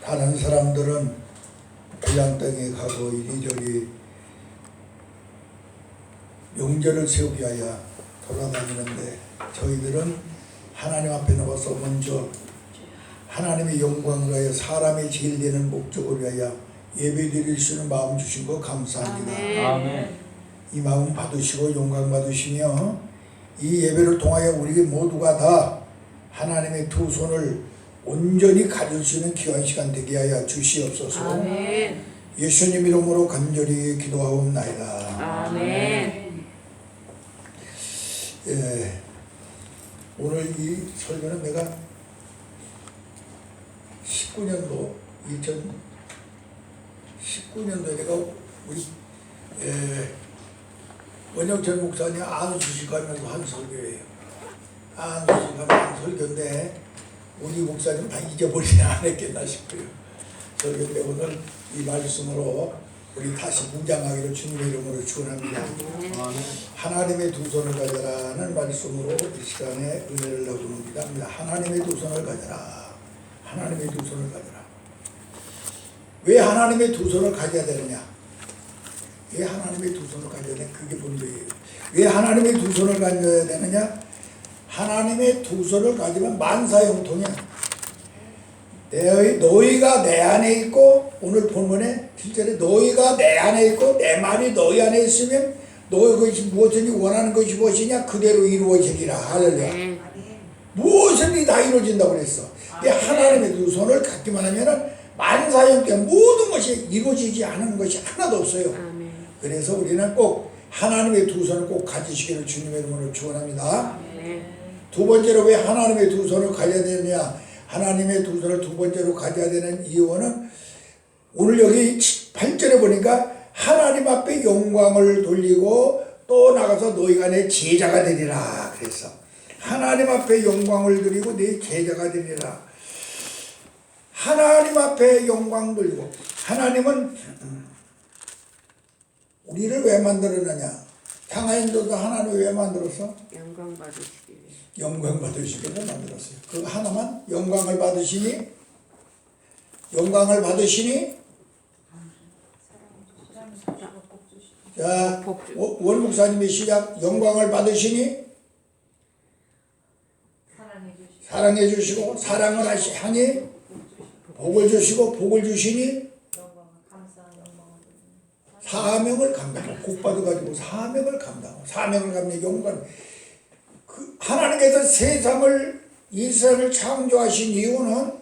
다른 사람들은 고향 땅에 가고 이리저리 명절을 세우기 위하여 돌아다니는데 저희들은 하나님 앞에 나와서 먼저 하나님의 영광을 위하여 사람의 제일 되는 목적을 위하여 예배드릴 수 있는 마음 주신 거 감사합니다. 아멘. 이 마음 받으시고 영광 받으시며 이 예배를 통하여 우리 모두가 다 하나님의 두 손을 온전히 가질 수 있는 귀한 시간 되게 하여 주시옵소서. 아멘. 예수님 이름으로 간절히 기도하옵나이다. 아멘. 예, 오늘 이 설교는 내가 19년도 2019년도에 내가 우리 원영철 목사님 안수식 하면서 한 설교예요. 안수식 하면서 한 설교인데 우리 목사님 다 잊어버리지 않았겠나 싶어요. 설교인데 오늘 이 말씀으로 우리 다시 묵장하기를 주님의 이름으로 축원합니다. 하나님의 두 손을 가져라는 말씀으로 이 시간에 은혜를 나누는 합니다. 하나님의 두 손을 가져라. 하나님의 두 손을 가져라. 왜 하나님의 두 손을 가져야 되느냐? 왜 하나님의 두 손을 가져야 되냐? 그게 본질이에요. 왜 하나님의 두 손을 가져야 되느냐? 하나님의 두 손을 가지면 만사형통이야. 너희가 내 안에 있고, 오늘 본문에 7절에 너희가 내 안에 있고 내 말이 너희 안에 있으면 너희 것이 무엇이니 원하는 것이 무엇이냐 그대로 이루어지리라. 할렐루야. 무엇이든지 다 이루어진다고 그랬어. 하나님의 두 손을 갖기만 하면은 만사형통 모든 것이 이루어지지 않은 것이 하나도 없어요. 아멘. 그래서 우리는 꼭 하나님의 두 손을 꼭 가지시기를 주님의 이름으로 축원합니다. 두 번째로 왜 하나님의 두 손을 가져야 되느냐? 하나님의 두 손을 두 번째로 가져야 되는 이유는 오늘 여기 8절에 보니까 하나님 앞에 영광을 돌리고 또 나가서 너희가 내 제자가 되리라 그랬어. 하나님 앞에 영광을 드리고 내 제자가 되리라. 하나님 앞에 영광 돌리고, 하나님은 우리를 왜 만들었느냐? 창하인도도 하나님 왜 만들었어? 영광 받으시기 위해. 영광 받으시기를 만들었어요. 그 하나만 영광을 받으시니, 영광을 받으시니. 자, 원 목사님의 시작. 영광을 받으시니 사랑해 주시고, 사랑을 하니 복을 주시고, 복을 주시니 사명을 감당하고, 복 받아가지고 사명을 감당하고, 사명을 감당하고 영광. 하나님께서 이 세상을 창조하신 이유는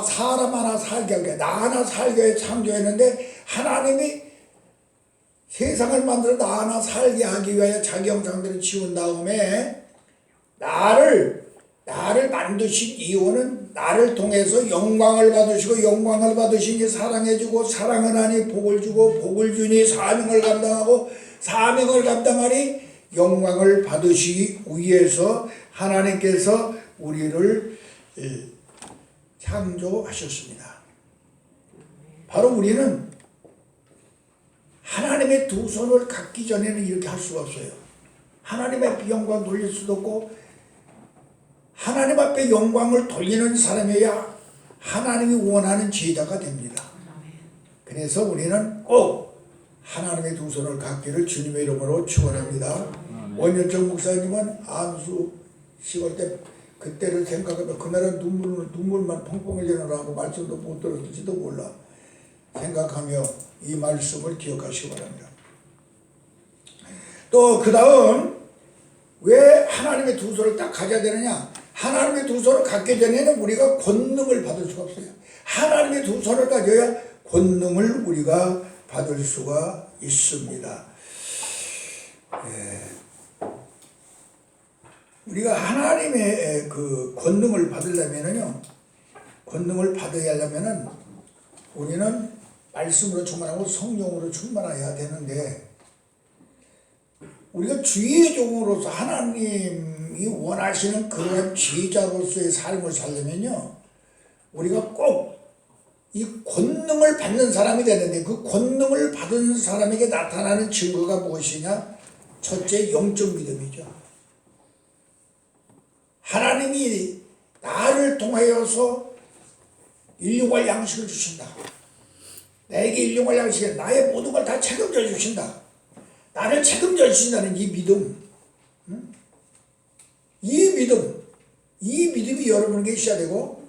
사람 하나 살게 하게, 나 하나 살게 창조했는데, 하나님이 세상을 만들어 나 하나 살게 하기 위하여 자기 형상대로 지은 다음에 나를 만드신 이유는 나를 통해서 영광을 받으시고, 영광을 받으시니 사랑해주고, 사랑을 하니 복을 주고, 복을 주니 사명을 감당하고, 사명을 감당하니 영광을 받으시기 위해서 하나님께서 우리를 창조하셨습니다. 바로 우리는 하나님의 두 손을 갖기 전에는 이렇게 할 수가 없어요. 하나님의 앞에 영광 돌릴 수도 없고, 하나님 앞에 영광을 돌리는 사람이어야 하나님이 원하는 제자가 됩니다. 그래서 우리는 꼭 하나님의 두 손을 갖기를 주님의 이름으로 축원합니다. 원현철 목사님은 안수 식을 때 그때를 생각하면 그날은 눈물만 펑펑 흘리느라고 말씀도 못 들었을지도 몰라. 생각하며 이 말씀을 기억하시기 바랍니다. 또 그 다음 왜 하나님의 두 손을 딱 가져야 되느냐? 하나님의 두 손을 갖기 전에는 우리가 권능을 받을 수가 없어요. 하나님의 두 손을 가져야 권능을 우리가 받을 수가 있습니다. 우리가 하나님의 그 권능을 받으려면은요, 권능을 받아야 하려면은 우리는 말씀으로 충만하고 성령으로 충만해야 되는데, 우리가 주의 종으로서 하나님이 원하시는 그런 제자로서의 삶을 살려면요, 우리가 꼭 이 권능을 받는 사람이 되는데, 그 권능을 받은 사람에게 나타나는 증거가 무엇이냐? 첫째, 영적 믿음이죠. 하나님이 나를 통하여서 일용할 양식을 주신다. 나에게 일용할 양식에 나의 모든 걸 다 책임져 주신다. 나를 책임져 주신다는 이 믿음, 이 믿음이 여러분에게 있어야 되고,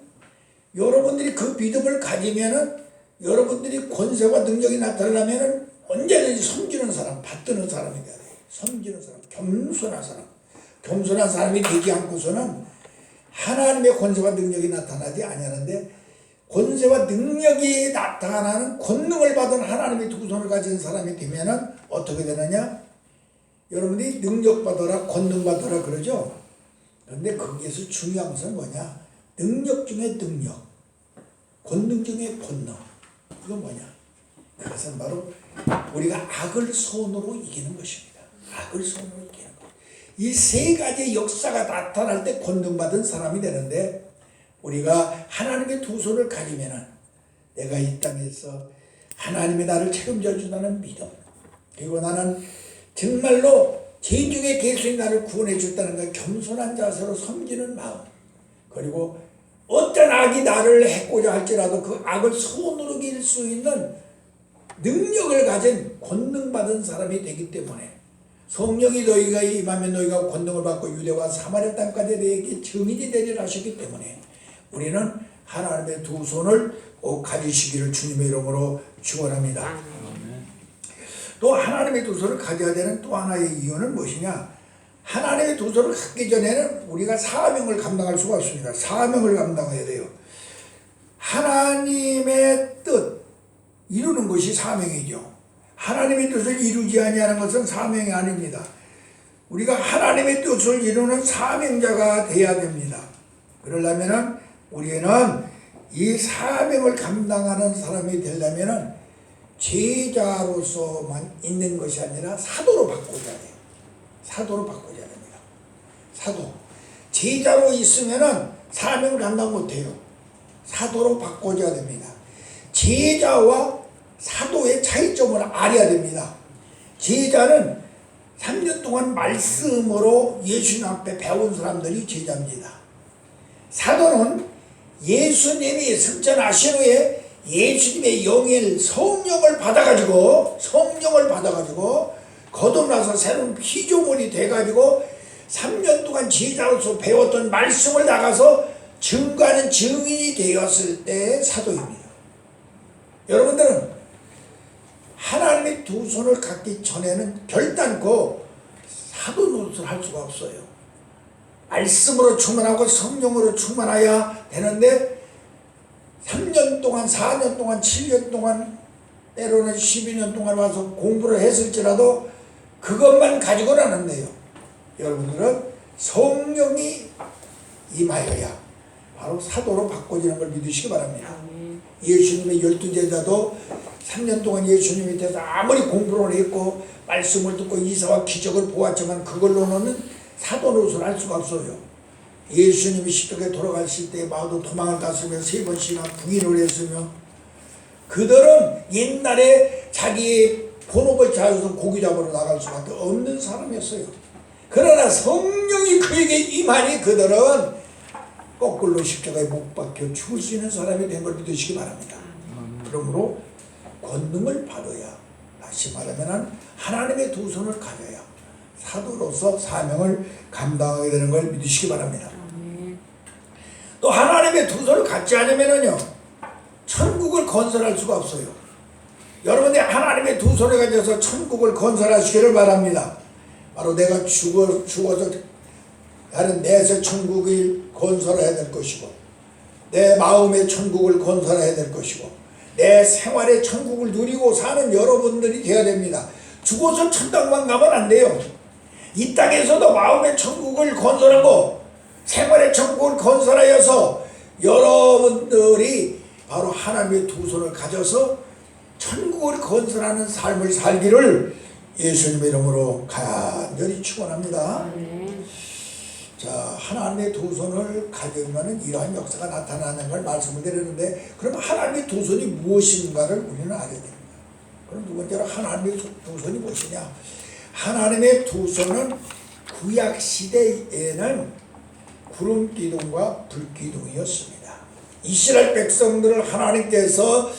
여러분들이 그 믿음을 가지면은 여러분들이 권세와 능력이 나타나면은 언제든지 섬기는 사람, 받드는 사람이 돼야 돼요. 섬기는 사람, 겸손한 사람. 겸손한 사람이 되지 않고서는 하나님의 권세와 능력이 나타나지 아니하는데, 권세와 능력이 나타나는 권능을 받은 하나님의 두 손을 가진 사람이 되면은 어떻게 되느냐? 여러분들이 능력 받아라, 권능 받아라 그러죠? 그런데 거기에서 중요한 것은 뭐냐? 능력 중에 능력, 권능 중에 권능. 이건 뭐냐? 그것은 바로 우리가 악을 손으로 이기는 것입니다. 악을 손으로 이기는 것. 이 세 가지 역사가 나타날 때 권능받은 사람이 되는데, 우리가 하나님의 두 손을 가지면은 내가 이 땅에서 하나님이 나를 책임져 준다는 믿음, 그리고 나는 정말로 죄 중에 개수인 나를 구원해 줬다는 그 겸손한 자세로 섬기는 마음, 그리고 어떤 악이 나를 해코자 할지라도 그 악을 손으로 이길 수 있는 능력을 가진 권능받은 사람이 되기 때문에, 성령이 너희가 임하면 너희가 권능을 받고 유대와 사마리아 땅까지 너희에게 증인이 되리라 하셨기 때문에, 우리는 하나님의 두 손을 꼭 가지시기를 주님의 이름으로 축원합니다. 또 하나님의 두 손을 가져야 되는 또 하나의 이유는 무엇이냐? 하나님의 두 손을 갖기 전에는 우리가 사명을 감당할 수가 없습니다. 사명을 감당해야 돼요. 하나님의 뜻 이루는 것이 사명이죠. 하나님의 뜻을 이루지 아니하는 것은 사명이 아닙니다. 우리가 하나님의 뜻을 이루는 사명자가 돼야 됩니다. 그러려면 우리는 이 사명을 감당하는 사람이 되려면 제자로서만 있는 것이 아니라 사도로 바꿔야 돼요. 사도로 바꿔야 됩니다. 사도. 제자로 있으면 사명을 감당 못해요. 사도로 바꿔줘야 됩니다. 제자와 사도의 차이점을 알아야 됩니다. 제자는 3년 동안 말씀으로 예수님 앞에 배운 사람들이 제자입니다. 사도는 예수님이 승천하신 후에 예수님의 영일 성령을 받아가지고 거듭나서 새로운 피조물이 돼가지고 3년 동안 제자로서 배웠던 말씀을 나가서 증거하는 증인이 되었을 때의 사도입니다. 여러분들은 하나님의 두 손을 갖기 전에는 결단코 사도 노릇을 할 수가 없어요. 말씀으로 충만하고 성령으로 충만해야 되는데 3년 동안, 4년 동안, 7년 동안, 때로는 12년 동안 와서 공부를 했을지라도 그것만 가지고는 안 돼요. 여러분들은 성령이 임하여야 바로 사도로 바꿔지는 걸 믿으시기 바랍니다. 예수님의 12제자도 3년 동안 예수님 밑에서 아무리 공부를 했고 말씀을 듣고 이사와 기적을 보았지만 그걸로는 사도 노릇을 할 수가 없어요. 예수님이 십자가에 돌아가실 때 마도 도망을 갔으며 3번씩이나 부인을 했으며, 그들은 옛날에 자기의 본업을 찾아서 고기 잡으러 나갈 수밖에 없는 사람이었어요. 그러나 성령이 그에게 임하니 그들은 거꾸로 십자가에 못 박혀 죽을 수 있는 사람이 된 걸 믿으시기 바랍니다. 그러므로 권능을 받아야, 다시 말하면 하나님의 두 손을 가져야 사도로서 사명을 감당하게 되는 걸 믿으시기 바랍니다. 또 하나님의 두 손을 갖지 않으면요 천국을 건설할 수가 없어요. 여러분들 하나님의 두 손을 가져서 천국을 건설하시기를 바랍니다. 바로 내가 죽어서 나는 내세 천국을 건설해야 될 것이고, 내 마음의 천국을 건설해야 될 것이고, 내 생활의 천국을 누리고 사는 여러분들이 되어야 됩니다. 죽어서 천당만 가면 안 돼요. 이 땅에서도 마음의 천국을 건설하고 생활의 천국을 건설하여서 여러분들이 바로 하나님의 두 손을 가져서 천국을 건설하는 삶을 살기를 예수님의 이름으로 간절히 축원합니다. 자, 하나님의 두 손을 가지면 이러한 역사가 나타나는 걸 말씀을 드렸는데, 그럼 하나님의 두 손이 무엇인가를 우리는 알아야 됩니다. 그럼 두 번째로 하나님의 두 손이 무엇이냐? 하나님의 두 손은 구약 시대에는 구름 기둥과 불 기둥이었습니다. 이스라엘 백성들을 하나님께서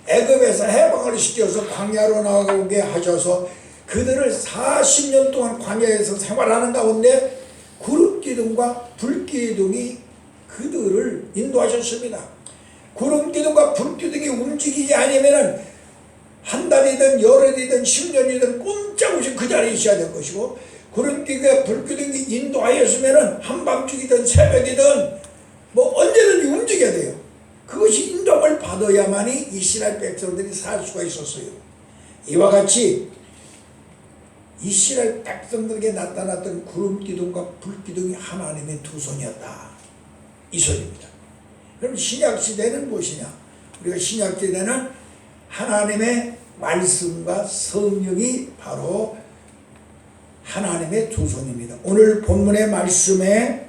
애굽에서 해방을 시켜서 광야로 나가게 하셔서 그들을 40년 동안 광야에서 생활하는 가운데 구름기둥과 불기둥이 그들을 인도하셨습니다. 구름기둥과 불기둥이 움직이지 않으면 한 달이든 열흘이든 10년이든 꼼짝없이 그 자리에 있어야 될 것이고, 구름기둥과 불기둥이 인도하였으면 한밤중이든 새벽이든 뭐 언제든지 움직여야 돼요. 그것이 인도함을 받아야만이 이스라엘 백성들이 살 수가 있었어요. 이와 같이 이스라엘 백성들에게 나타났던 구름기둥과 불기둥이 하나님의 두 손이었다, 이 소리입니다. 그럼 신약시대는 무엇이냐? 우리가 신약시대는 하나님의 말씀과 성령이 바로 하나님의 두 손입니다. 오늘 본문의 말씀에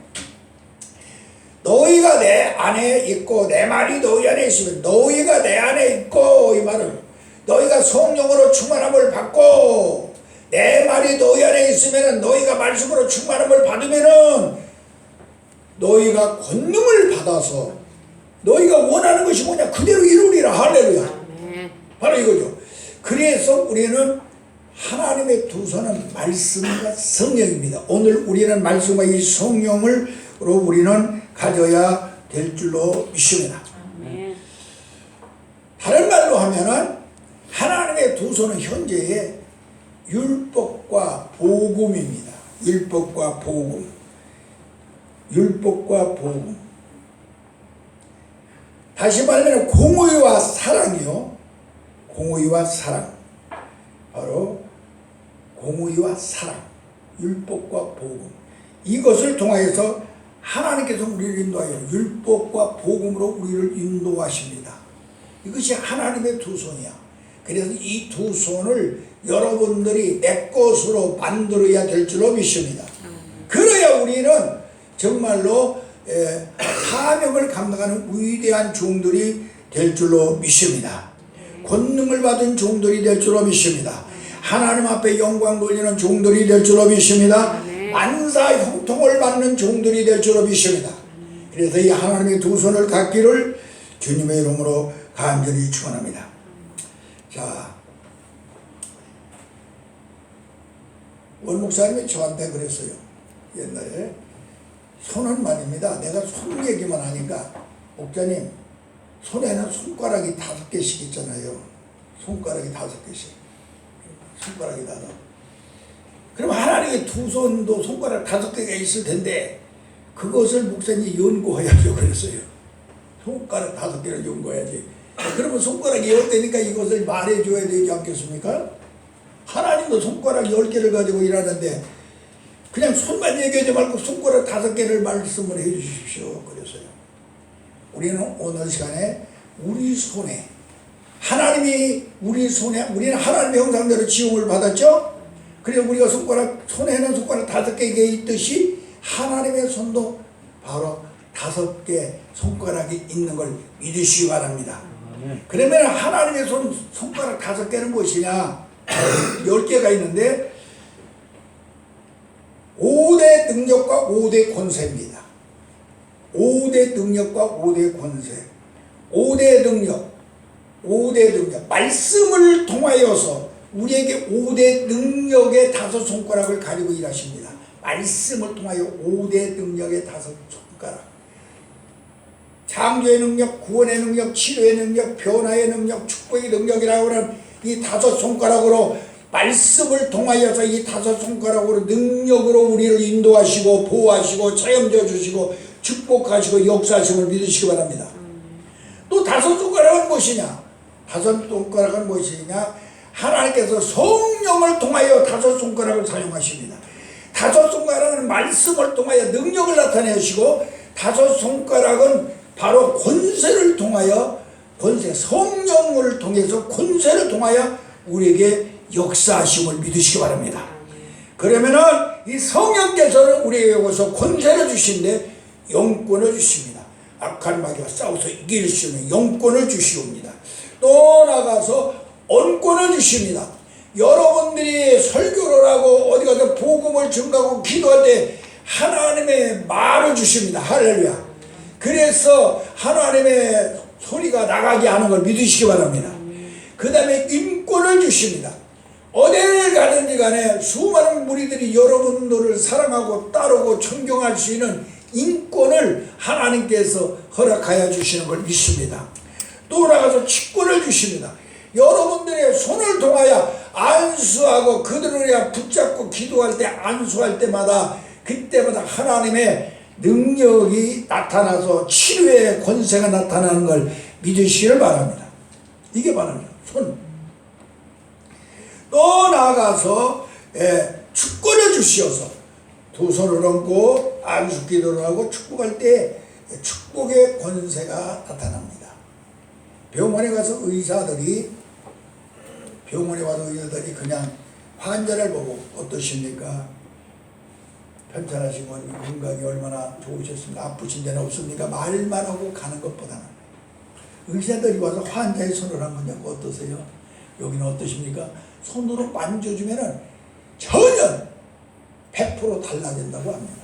너희가 내 안에 있고 내 말이 너희 안에 있으면, 너희가 내 안에 있고, 이 말은 너희가 성령으로 충만함을 받고 내 말이 너희 안에 있으면, 너희가 말씀으로 충만함을 받으면 너희가 권능을 받아서 너희가 원하는 것이 뭐냐 그대로 이루리라. 할렐루야. 바로 이거죠. 그래서 우리는 하나님의 두 손은 말씀과 성령입니다. 오늘 우리는 말씀과 이 성령으로 우리는 가져야 될 줄로 믿습니다. 다른 말로 하면은 하나님의 두 손은 현재의 율법과 복음입니다. 율법과 복음. 율법과 복음. 다시 말하면 공의와 사랑이요. 공의와 사랑. 바로 공의와 사랑. 율법과 복음. 이것을 통하여서 하나님께서 우리를 인도하여 율법과 복음으로 우리를 인도하십니다. 이것이 하나님의 두 손이야. 그래서 이 두 손을 여러분들이 내 것으로 만들어야 될 줄로 믿습니다. 그래야 우리는 정말로 사명을 감당하는 위대한 종들이 될 줄로 믿습니다. 권능을 받은 종들이 될 줄로 믿습니다. 하나님 앞에 영광 돌리는 종들이 될 줄로 믿습니다. 만사 형통을 받는 종들이 될 줄로 믿습니다. 그래서 이 하나님의 두 손을 갖기를 주님의 이름으로 간절히 축원합니다. 자, 원 목사님이 저한테 그랬어요. 옛날에 손은 말입니다. 내가 손 얘기만 하니까, 목사님 손에는 손가락이 5개씩 있잖아요. 손가락이 5개씩. 손가락이 5. 그럼 하나님의 두 손도 손가락 5개가 있을 텐데 그것을 목사님이 연구해야죠. 그랬어요. 손가락 5개를 연구해야지. 그러면 손가락이 10개니까 이것을 말해줘야 되지 않겠습니까? 하나님도 손가락 10개를 가지고 일하는데 그냥 손만 얘기하지 말고 손가락 5개를 말씀을 해 주십시오. 그래서요. 우리는 오늘 시간에 우리 손에, 하나님이 우리 손에, 우리는 하나님의 형상대로 지음을 받았죠? 그래서 우리가 손에는 손가락 5개가 있듯이 하나님의 손도 바로 5개 손가락이 있는 걸 믿으시기 바랍니다. 그러면 하나님의 손가락 5개는 무엇이냐? 10개가 있는데 5대 능력과 5대 권세입니다. 5대 능력과 5대 권세. 5대 능력. 말씀을 통하여서 우리에게 5대 능력의 5손가락을 가지고 일하십니다. 말씀을 통하여 5대 능력의 5손가락. 창조의 능력, 구원의 능력, 치료의 능력, 변화의 능력, 축복의 능력이라고 하는 이 5손가락으로, 말씀을 통하여서 이 5손가락으로 능력으로 우리를 인도하시고 보호하시고 체험져 주시고 축복하시고 역사하심을 믿으시기 바랍니다. 또 5손가락은 무엇이냐? 5손가락은 무엇이냐? 하나님께서 성령을 통하여 5손가락을 사용하십니다. 5손가락은 말씀을 통하여 능력을 나타내시고, 5손가락은 바로 권세를 통하여, 성령을 통해서 권세를 통하여 우리에게 역사하심을 믿으시기 바랍니다. 그러면은 이 성령께서는 우리에게 오셔서 권세를 주신데 영권을 주십니다. 악한 마귀와 싸워서 이길 수 있는 영권을 주시옵니다. 또 나가서 언권을 주십니다. 여러분들이 설교를 하고 어디 가서 복음을 증거하고 기도할 때 하나님의 말을 주십니다. 할렐루야. 그래서 하나님의 소리가 나가게 하는 걸 믿으시기 바랍니다. 그 다음에 인권을 주십니다. 어디를 가든지 간에 수많은 무리들이 여러분들을 사랑하고 따르고 존경할 수 있는 인권을 하나님께서 허락하여 주시는 걸 믿습니다. 또 나가서 직권을 주십니다. 여러분들의 손을 통하여 안수하고 그들을 붙잡고 기도할 때 안수할 때마다 그때마다 하나님의 능력이 나타나서 치료의 권세가 나타나는 걸 믿으시기를 바랍니다. 이게 바랍니다. 손. 또 나아가서 축권을 주시어서 두 손을 얹고 안수 기도를 하고 축복할 때 축복의 권세가 나타납니다. 병원에 와서 의사들이 그냥 환자를 보고 어떠십니까? 편찮으시고 건강이 얼마나 좋으셨습니까? 아프신 데는 없습니까? 말만 하고 가는 것보다는 의사들이 와서 환자의 손을 한번 잡고 어떠세요? 여기는 어떠십니까? 손으로 만져주면은 전혀 100% 달라진다고 합니다.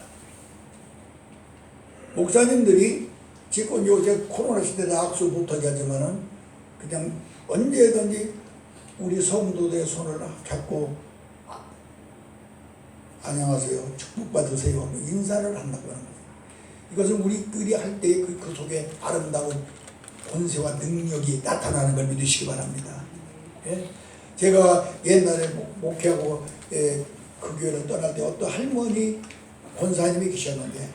목사님들이 지금 요새 코로나 시대에 악수 못하게 하지만은 그냥 언제든지 우리 성도들의 손을 잡고 안녕하세요, 축복받으세요 인사를 한다고 하는 거예요. 이것은 우리끼리 할 때 그 속에 아름다운 권세와 능력이 나타나는 걸 믿으시기 바랍니다. 예? 제가 옛날에 목회하고 그 교회를 떠날 때 어떤 할머니 권사님이 계셨는데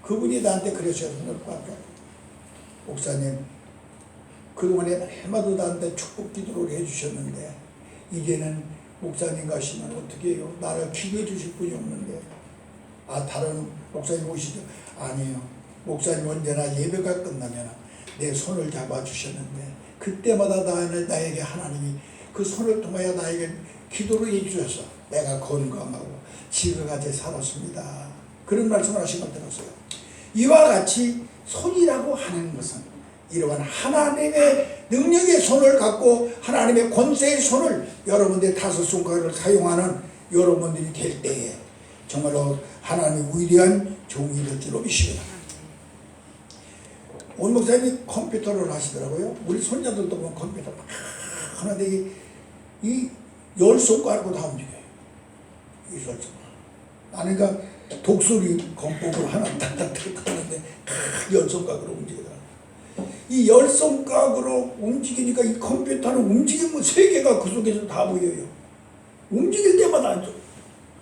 그분이 나한테 그러셔서 목사님 그동안에 해마다 나한테 축복 기도를 해주셨는데 이제는 목사님 가시면 어떻게 해요? 나를 기도해 주실 분이 없는데 다른 목사님 오시죠? 아니에요. 목사님 언제나 예배가 끝나면 내 손을 잡아주셨는데 그때마다 나에게 하나님이 그 손을 통하여 나에게 기도를 해주셔서 내가 건강하고 지금까지 살았습니다. 그런 말씀을 하신 걸 들었어요. 이와 같이 손이라고 하는 것은 이러한 하나님의 능력의 손을 갖고 하나님의 권세의 손을 여러분들의 다섯 손가락을 사용하는 여러분들이 될 때에 정말로 하나님의 위대한 종이 될 줄로 믿습니다. 오늘 목사님이 컴퓨터를 하시더라고요. 우리 손자들도 보면 컴퓨터 막 하는데 이 열 손가락으로 다 움직여요. 이 열 손가락. 나는 그러니까 독수리 건법으로 하나 탁탁탁 하는데 열 손가락으로 움직이더라고요. 이 열 손가락으로 움직이니까 이 컴퓨터는 움직이면 세계가 그 속에서 다 보여요. 움직일 때마다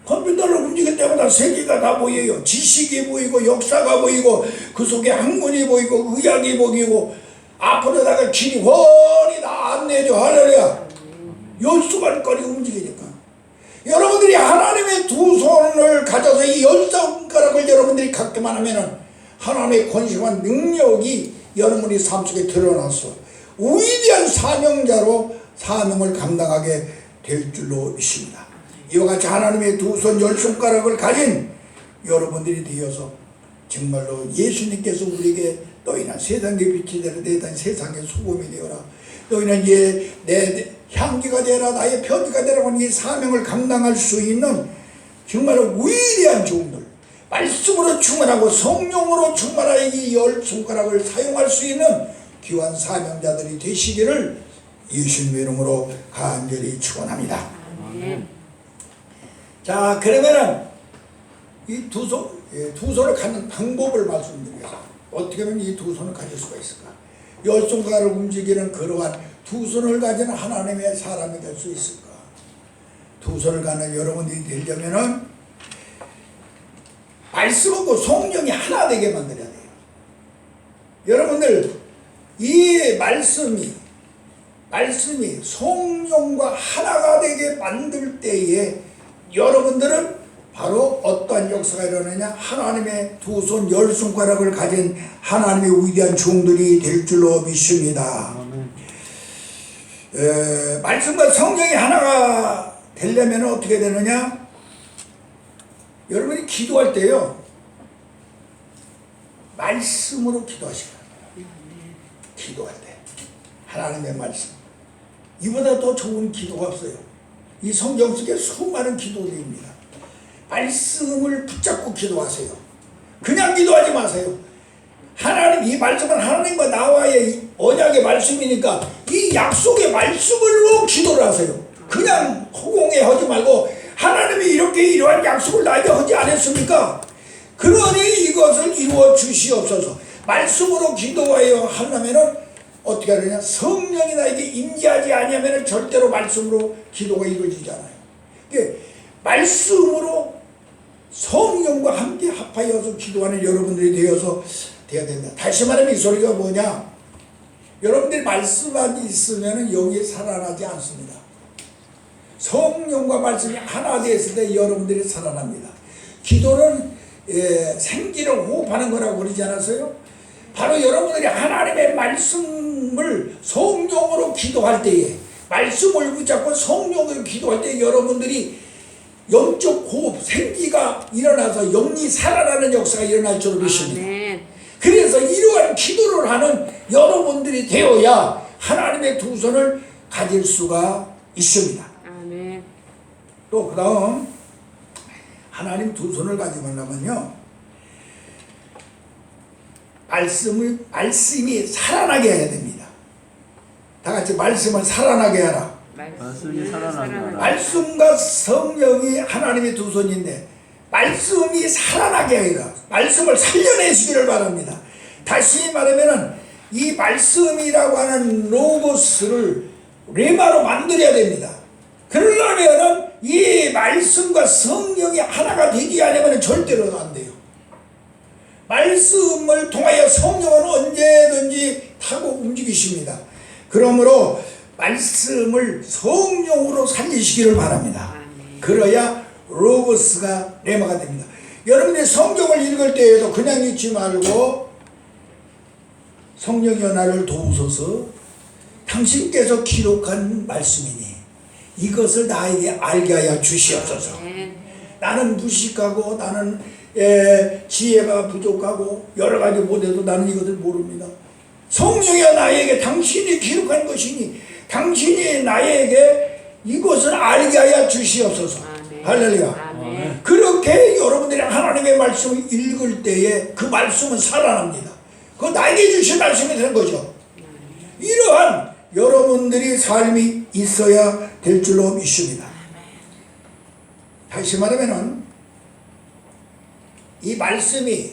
컴퓨터를 움직일 때마다 세계가 다 보여요. 지식이 보이고 역사가 보이고 그 속에 학문이 보이고 의학이 보이고 앞으로다가 길이 훤히 다 안내줘. 할렐루야. 열 손가락거리 움직이니까 여러분들이 하나님의 두 손을 가져서 이 열 손가락을 여러분들이 갖기만 하면은 하나님의 권세와 능력이 여러분의 삶 속에 드러나서 위대한 사명자로 사명을 감당하게 될 줄로 믿습니다. 이와 같이 하나님의 두 손 열 손가락을 가진 여러분들이 되어서 정말로 예수님께서 우리에게 너희는 세상의 빛이 되라 너희는 세상의 소금이 되어라 너희는 내 향기가 되라 나의 편지가 되라고 이 사명을 감당할 수 있는 정말로 위대한 종들 말씀으로 충만하고 성령으로 충만하여 이 열 손가락을 사용할 수 있는 귀한 사명자들이 되시기를 예수님의 이름으로 간절히 축원합니다. 자, 그러면은 이 두 손을 갖는 방법을 말씀드리겠습니다. 어떻게 하면 이 두 손을 가질 수가 있을까? 열 손가락을 움직이는 그러한 두 손을 가진 하나님의 사람이 될 수 있을까? 두 손을 갖는 여러분들이 되려면은 말씀하고 성령이 하나 되게 만들어야 돼요. 여러분들 이 말씀이 성령과 하나가 되게 만들 때에 여러분들은 바로 어떠한 역사가 일어나냐? 하나님의 두 손 열 손가락을 가진 하나님의 위대한 종들이 될 줄로 믿습니다. 말씀과 성령이 하나가 되려면 어떻게 되느냐? 여러분이 기도할 때요 말씀으로 기도하시라. 기도할 때 하나님의 말씀 이보다 더 좋은 기도가 없어요. 이 성경 속에 수많은 기도들입니다. 말씀을 붙잡고 기도하세요. 그냥 기도하지 마세요. 하나님, 이 말씀은 하나님과 나와의 언약의 말씀이니까 이 약속의 말씀으로 기도를 하세요. 그냥 허공에 하지 말고 하나님이 이렇게 이러한 약속을 나에게 하지 않았습니까? 그러니 이것을 이루어 주시옵소서. 말씀으로 기도하여 하려면은 어떻게 하느냐? 성령이 나에게 임재하지 아니하면 절대로 말씀으로 기도가 이루어지잖아요. 말씀으로 성령과 함께 합하여서 기도하는 여러분들이 되어야 된다. 다시 말하면 이 소리가 뭐냐? 여러분들이 말씀만 있으면 영이 살아나지 않습니다. 성령과 말씀이 하나 되었을 때 여러분들이 살아납니다. 기도는 생기를 호흡하는 거라고 그러지 않았어요? 바로 여러분들이 하나님의 말씀을 성령으로 기도할 때에, 말씀을 붙잡고 성령으로 기도할 때 여러분들이 영적 호흡, 생기가 일어나서 영이 살아나는 역사가 일어날 줄 믿습니다. 아멘. 그래서 이러한 기도를 하는 여러분들이 되어야 하나님의 두 손을 가질 수가 있습니다. 아멘. 또 그 다음 하나님 두 손을 가지고 하려면요, 말씀이 살아나게 해야 됩니다. 다 같이 말씀을 살아나게 하라. 말씀이 살아나게 하라. 말씀과 성령이 하나님의 두 손인데 말씀이 살아나게 하라. 말씀을 살려내시기를 바랍니다. 다시 말하면 이 말씀이라고 하는 로고스를 레마로 만들어야 됩니다. 그러려면 이 말씀과 성령이 하나가 되지 않으면 절대로 안 돼요. 말씀을 통하여 성령은 언제든지 타고 움직이십니다. 그러므로 말씀을 성령으로 살리시기를 바랍니다. 그래야 로고스가 레마가 됩니다. 여러분들이 성경을 읽을 때에도 그냥 읽지 말고 성령이여 나를 도우소서, 당신께서 기록한 말씀이니 이것을 나에게 알게 하여 주시옵소서. 나는 무식하고 나는 지혜가 부족하고 여러 가지 못해도 나는 이것을 모릅니다. 성령이여 나에게 당신이 기록한 것이니 당신이 나에게 이것을 알게 하여 주시옵소서. 아멘. 할렐루야. 아멘. 그렇게 여러분들이 하나님의 말씀을 읽을 때에 그 말씀은 살아납니다. 그거 나에게 주신 말씀이 되는 거죠. 이러한 여러분들이 삶이 있어야 될 줄로 믿습니다. 다시 말하면은 이 말씀이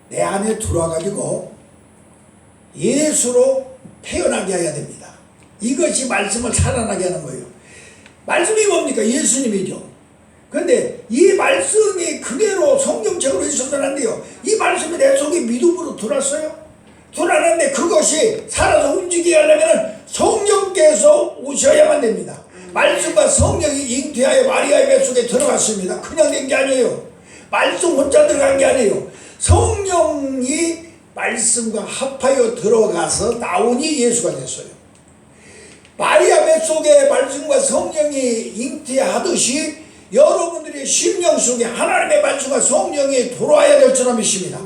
내 안에 들어와가지고 예수로 태어나게 해야 됩니다. 이것이 말씀을 살아나게 하는 거예요. 말씀이 뭡니까? 예수님이죠. 그런데 이 말씀이 그대로 성경책으로 있어서는 안 돼요. 이 말씀이 내 속에 믿음으로 들어왔어요. 들어왔는데 그것이 살아서 움직이게 하려면 성령께서 오셔야만 됩니다. 말씀과 성령이 잉태하여 마리아의 뱃속에 들어갔습니다. 그냥 된 게 아니에요. 말씀 혼자 들어간 게 아니에요. 성령이 말씀과 합하여 들어가서 나오니 예수가 됐어요. 마리아 뱃속에 말씀과 성령이 잉태하듯이 여러분들의 심령 속에 하나님의 말씀과 성령이 돌아와야 될 줄로 믿습니다.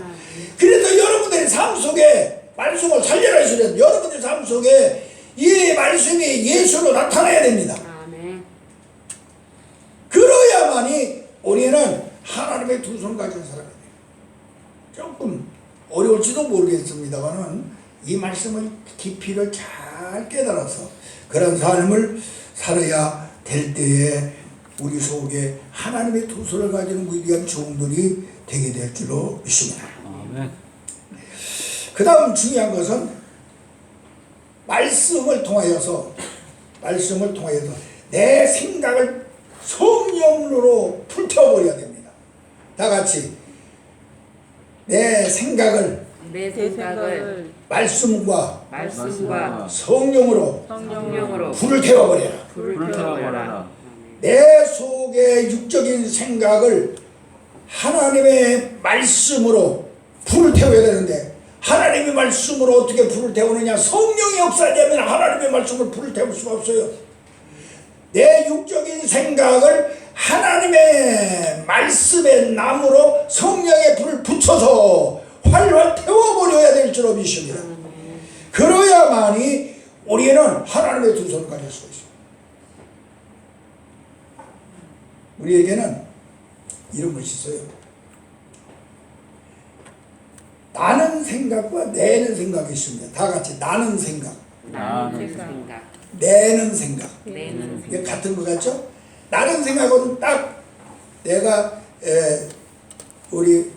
그래서 여러분들의 삶 속에 말씀을 살려라 하시면 여러분들의 삶 속에 이 말씀이 예수로 나타나야 됩니다. 아멘. 그러야만이 우리는 하나님의 두 손 가진 사람이 돼요. 조금 어려울지도 모르겠습니다만은 이 말씀을 깊이를 잘 깨달아서 그런 삶을 살아야 될 때에 우리 속에 하나님의 두 손을 가지는 위대한 종들이 되게 될 줄로 믿습니다. 아멘. 그 다음 중요한 것은 말씀을 통하여서 내 생각을 성령으로 불태워버려야 됩니다. 다 같이 내 생각을 내 생각을 말씀과 성령으로 불을 태워버려라. 불을 태워버려라. 내 속의 육적인 생각을 하나님의 말씀으로 불을 태워야 되는데 하나님의 말씀으로 어떻게 불을 태우느냐? 성령이 역사되면 하나님의 말씀으로 불을 태울 수가 없어요. 내 육적인 생각을 하나님의 말씀의 나무로 성령의 불을 붙여서 활활 태워버려야 될 줄로 믿습니다. 그래야만이 우리는 하나님의 두 손을 가질 수가 있습니다. 우리에게는 이런 것이 있어요. 나는 생각과 내는 생각이 있습니다. 다 같이 나는 생각, 나는 생각. 내는 생각. 내는 이게 같은 것 같죠? 나는 생각은 딱 내가 우리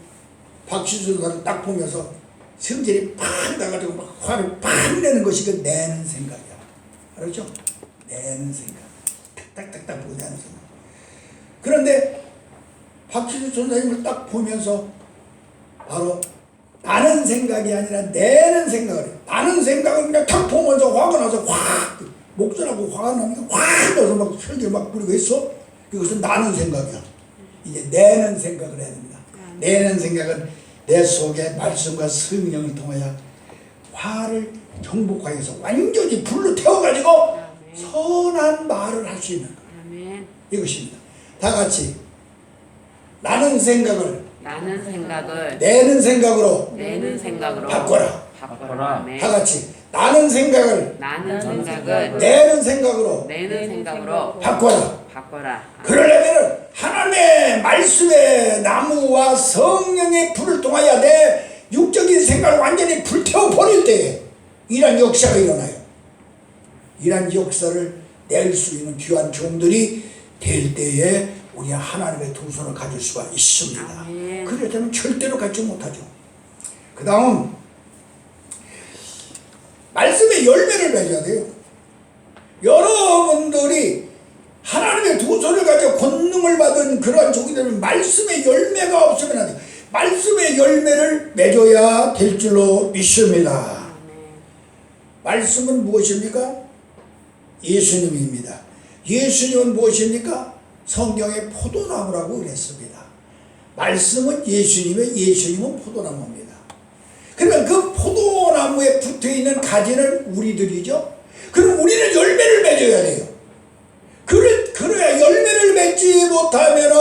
박시수 선생을 딱 보면서 성질이 팍 나가지고 막 화를 팍 내는 것이 그 내는 생각이야. 알았죠? 내는 생각. 딱딱딱 보지 않는 생각. 그런데 박시수 선생님을 딱 보면서 바로 나는 생각이 아니라 내는 생각을 해요. 나는 생각은 그냥 탁 보면서 화가 나서 확 목소리하고 화가 나니까 확 나서 막 혈기를 막 부리고 있어. 이것은 나는 생각이야. 이제 내는 생각을 해야 됩니다. 내는 생각은 내 속에 말씀과 성령을 통하여 화를 정복하여서 완전히 불로 태워가지고 선한 말을 할 수 있는 것. 아멘. 이것입니다. 다 같이 나는 생각을 나는 생각을 내는 생각으로 내는 생각으로 바꿔라. 바꿔라. 아멘. 다 같이 나는 생각을 나는 생각을 내는 생각으로 내는 생각으로 바꿔라. 바꿔라. 그러려면 하나님의 말씀의 나무와 성령의 불을 통하여 내 육적인 생각을 완전히 불태워 버릴 때에 이런 역사가 일어나요. 이런 역사를 낼 수 있는 귀한 종들이 될 때에 우리가 하나님의 두 손을 가질 수가 있습니다. 아멘. 그렇다면 절대로 갖지 못하죠. 그 다음 말씀의 열매를 맺어야 돼요. 여러분들이 하나님의 두 손을 가지고 권능을 받은 그러한 종이 되면 말씀의 열매가 없으면 안 돼요. 말씀의 열매를 맺어야 될 줄로 믿습니다. 말씀은 무엇입니까? 예수님입니다. 예수님은 무엇입니까? 성경의 포도나무라고 그랬습니다. 말씀은 예수님의 예수님은 포도나무입니다. 그러면 그 포도나무에 붙어있는 가지는 우리들이죠. 그럼 우리는 열매를 맺어야 돼요. 그래야 열매를 맺지 못하면은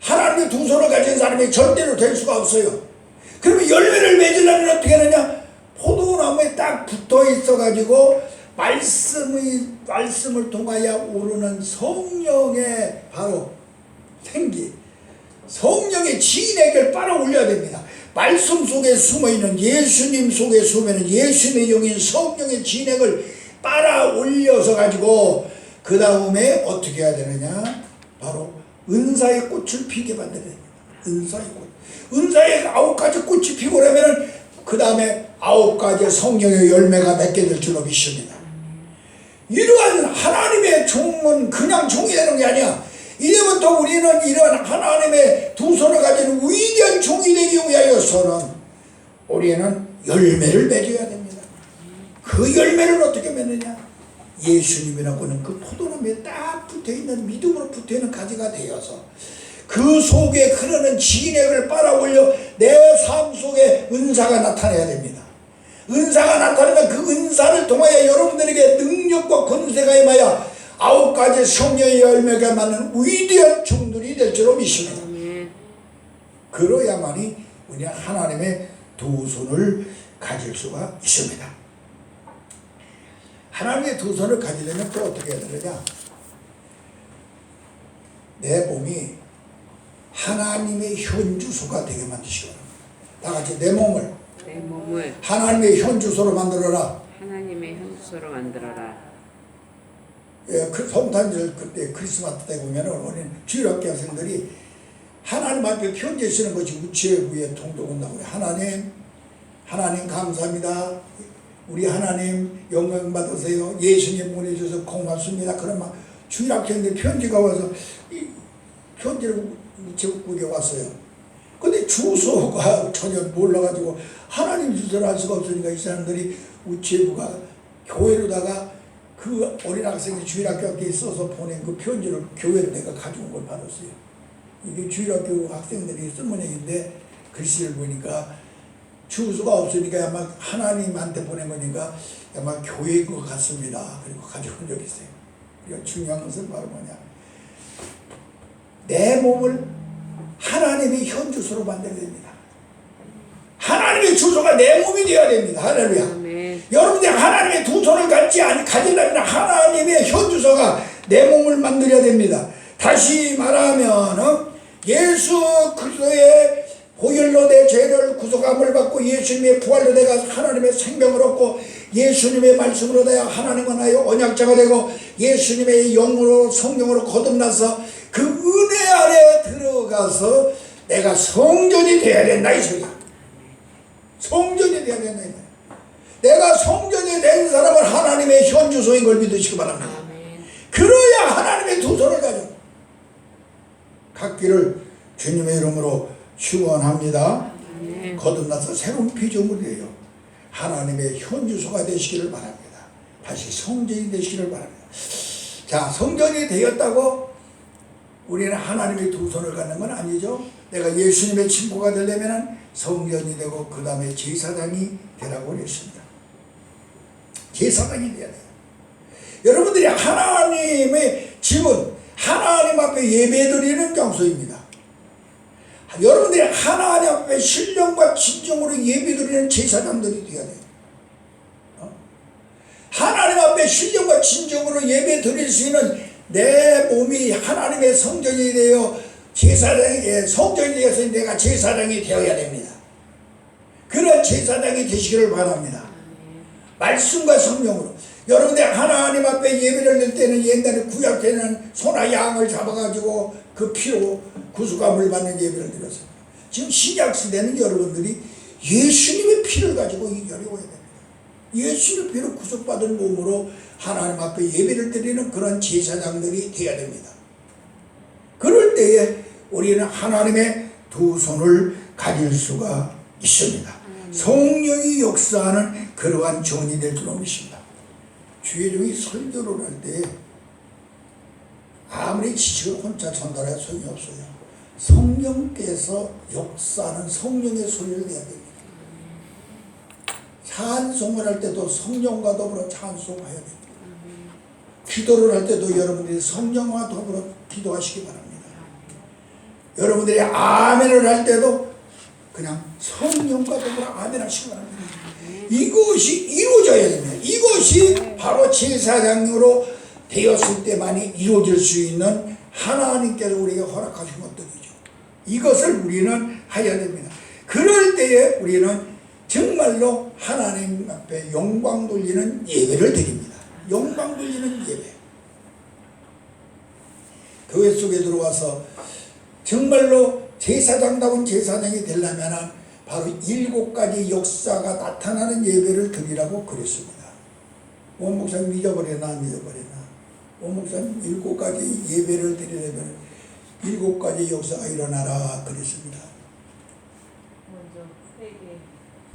하나님의 두 손을 가진 사람이 절대로 될 수가 없어요. 그러면 열매를 맺으려면 어떻게 하느냐? 포도나무에 딱 붙어 있어가지고 말씀을 통하여 오르는 성령의 바로 생기, 성령의 진액을 빨아 올려야 됩니다. 말씀 속에 숨어있는 예수님 속에 숨어있는 예수님의 영인 성령의 진액을 빨아 올려서 가지고 그 다음에 어떻게 해야 되느냐? 바로 은사의 꽃을 피게 만들어야 됩니다. 은사의 꽃. 은사의 9가지 꽃이 피고 그러면 그 다음에 9가지의 성령의 열매가 맺게 될 줄로 믿습니다. 이러한 하나님의 종은 그냥 종이 되는 게 아니야. 이제부터 우리는 이러한 하나님의 두 손을 가진 위대한 종이 되기 위하여서는 우리는 열매를 맺어야 됩니다. 그 열매를 어떻게 맺느냐? 예수님이라고는 그 포도나무에 딱 붙어있는 믿음으로 붙어있는 가지가 되어서 그 속에 흐르는 진액을 빨아올려 내 삶 속에 은사가 나타나야 됩니다. 은사가 나타나면 그 은사를 통하여 여러분들에게 능력과 권세가 임하여 9가지 성령의 열매가 많은 위대한 종들이 될 줄로 믿습니다. 그러야만이 우리가 하나님의 두 손을 가질 수가 있습니다. 하나님의 두 손을 가지려면 또 어떻게 해야 되느냐? 내 몸이 하나님의 현주소가 되게 만드시기 바랍니다. 다 같이 내 몸을 하나님의 현주소로 만들어라. 하나님의 현주소로 만들어라. 예, 그 성탄절 그때 크리스마스 때 보면은 우리 주일학교 학생들이 하나님 앞에 편지 쓰는 것이 우체부에 통독한다고 그래. 하나님 감사합니다. 우리 하나님 영광 받으세요. 예수님 보내주셔서 고맙습니다. 그러면 주일학생들 편지가 와서 이 편지를 우체국에 왔어요. 근데 주소가 전혀 몰라가지고 하나님 주소를 알 수가 없으니까 이 사람들이 우체부가 교회로다가 그 어린 학생이 주일학교에 써서 보낸 그 편지를 교회로 내가 가져온 걸 받았어요. 이게 주일학교 학생들이 쓴 모양인데 글씨를 보니까 주소가 없으니까 아마 하나님한테 보낸 거니까 아마 교회인 것 같습니다. 그리고 가져온 적이 있어요. 그리고 중요한 것은 바로 뭐냐? 내 몸을 하나님의 현주소로 만들어야 됩니다. 하나님의 주소가 내 몸이 되어야 됩니다. 할렐루야. 여러분들 하나님의 두 손을 가지려면 하나님의 현주소가 내 몸을 만들어야 됩니다. 다시 말하면 예수 그리스도의 보혈로 내 죄를 구속함을 받고 예수님의 부활로 내가 하나님의 생명을 얻고 예수님의 말씀으로 내가 하나님과 나의 언약자가 되고 예수님의 영으로 성령으로 거듭나서 그 은혜 안에 들어가서 내가 성전이 되어야 된다 이 소리야. 성전이 되어야 된다 이 말이야. 내가 성전이 된 사람은 하나님의 현주소인 걸 믿으시기 바랍니다. 아멘. 그래야 하나님의 두 손을 가져 갖기를 주님의 이름으로 축원합니다. 아멘. 거듭나서 새로운 피조물이 되어 하나님의 현주소가 되시기를 바랍니다. 다시 성전이 되시기를 바랍니다. 자, 성전이 되었다고 우리는 하나님의 두 손을 갖는 건 아니죠. 내가 예수님의 친구가 되려면 성전이 되고 그 다음에 제사장이 되라고 그랬습니다. 제사장이 돼야 돼요. 여러분들이 하나님의 집은 하나님 앞에 예배드리는 장소입니다. 여러분들이 하나님 앞에 신령과 진정으로 예배드리는 제사장들이 되어야 돼요. 하나님 앞에 신령과 진정으로 예배드릴 수 있는 내 몸이 하나님의 성전이 되어 제사장의 성전이 되어서 내가 제사장이 되어야 됩니다. 그런 제사장이 되시기를 바랍니다. 말씀과 성령으로. 여러분들 하나님 앞에 예배를 드릴 때는 옛날에 구약 때는 소나 양을 잡아가지고 그 피로 구속함을 받는 예배를 드렸습니다. 지금 신약 시대는 여러분들이 예수님의 피를 가지고 이겨내야 됩니다. 예수의 피로 구속받은 몸으로 하나님 앞에 예배를 드리는 그런 제사장들이 되어야 됩니다. 그럴 때에 우리는 하나님의 두 손을 가질 수가 있습니다. 성령이 역사하는 그러한 전이 될 줄로 믿습니다. 주의 종이 설교를 할 때 아무리 지식을 혼자 전달해야 소용이 없어요. 성령께서 역사하는 성령의 소리를 내야 됩니다. 찬송을 할 때도 성령과 더불어 찬송해야 됩니다. 기도를 할 때도 여러분들이 성령과 더불어 기도하시기 바랍니다. 여러분들이 아멘을 할 때도 그냥 성령과 더불어 아멘 하시기 바랍니다. 이것이 이루어져야 됩니다. 이것이 바로 제사장으로 되었을 때만이 이루어질 수 있는 하나님께서 우리에게 허락하신 것들이죠. 이것을 우리는 해야 됩니다. 그럴 때에 우리는 정말로 하나님 앞에 영광 돌리는 예배를 드립니다. 영광 돌리는 예배. 교회 속에 들어와서 정말로 제사장다운 제사장이 되려면 바로 7가지 역사가 나타나는 예배를 드리라고 그랬습니다. 원 목사님 잊어버렸나 안 잊어버렸나? 원 목사님 7가지 예배를 드리려면 7가지 역사가 일어나라 그랬습니다. 먼저 회개,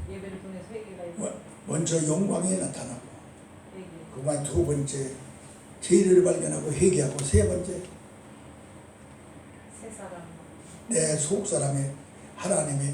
예배를 통해서 회개가 있고, 먼저 영광이 나타나고 회개, 그만 두 번째 죄를 발견하고 회개하고 세 번째 새 사람, 내 속사람의 하나님의